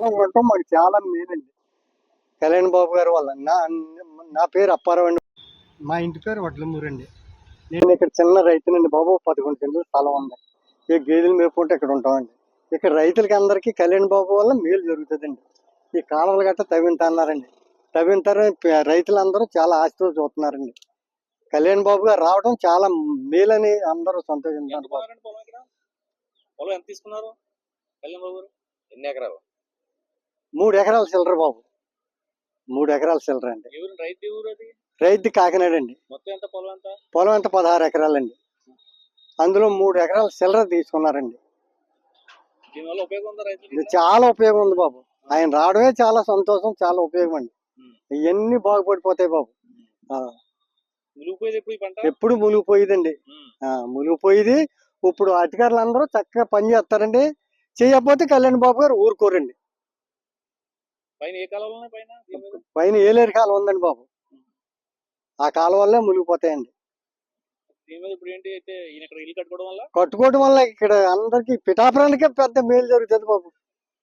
కాలం ఉండటం మాకు చాలా మేలండి. కళ్యాణ్ బాబు గారి వల్ల. నా పేరు అప్పారావు అండి. మా ఇంటి పేరు వడ్లమూరు అండి. నేను ఇక్కడ చిన్న రైతునండి బాబు. 11 సెంట్ల స్థలం ఉంది. ఈ గేదెలు మేపుకుంటే ఇక్కడ ఉంటామండి. ఇక్కడ రైతులకి అందరికీ కళ్యాణ్ బాబు వల్ల మేలు జరుగుతుందండి. ఈ కాలువలు గట్ట తవ్వింటన్నారండి. రైతులందరూ చాలా ఆశతో చూస్తున్నారండి. కళ్యాణ్ బాబు గారు రావడం చాలా మేలని అందరూ సంతోషించారు. పొలం ఎంత తీసుకున్నారు కళ్యాణ్ బాబు గారు? ఎన్ని ఎకరాలు? 3 ఎకరాల చిల్లర బాబు. 3 ఎకరాల చిల్లర అండి. రైతు కాకినాడ అండి. మొత్తం ఎంత పొలం? ఎంత పొలం? ఎంత 16 ఎకరాలండి. అందులో 3 ఎకరాల చిల్లర తీసుకున్నారండి. దీనివల్ల ఉపయోగం ఉందా రైతులకు? చాలా ఉపయోగం ఉంది బాబు. ఆయన రావడమే చాలా సంతోషం, చాలా ఉపయోగం అండి. ఇవన్నీ బాగుపడిపోతాయి బాబు. ఎప్పుడు మునిగిపోయేదండి. మునిగిపోయేది. ఇప్పుడు అధికారులు అందరూ చక్కగా పని చేస్తారండి. చేయకపోతే కళ్యాణ్ బాబు గారు ఊరుకోరండి. పైన ఏలేరు కాలం ఉందండి బాబు. ఆ కాలం వల్లే మునిగిపోతాయండి. కట్టుకోవడం వల్ల ఇక్కడ అందరికి పిఠాపురానికే పెద్ద మేలు జరుగుతుంది బాబు.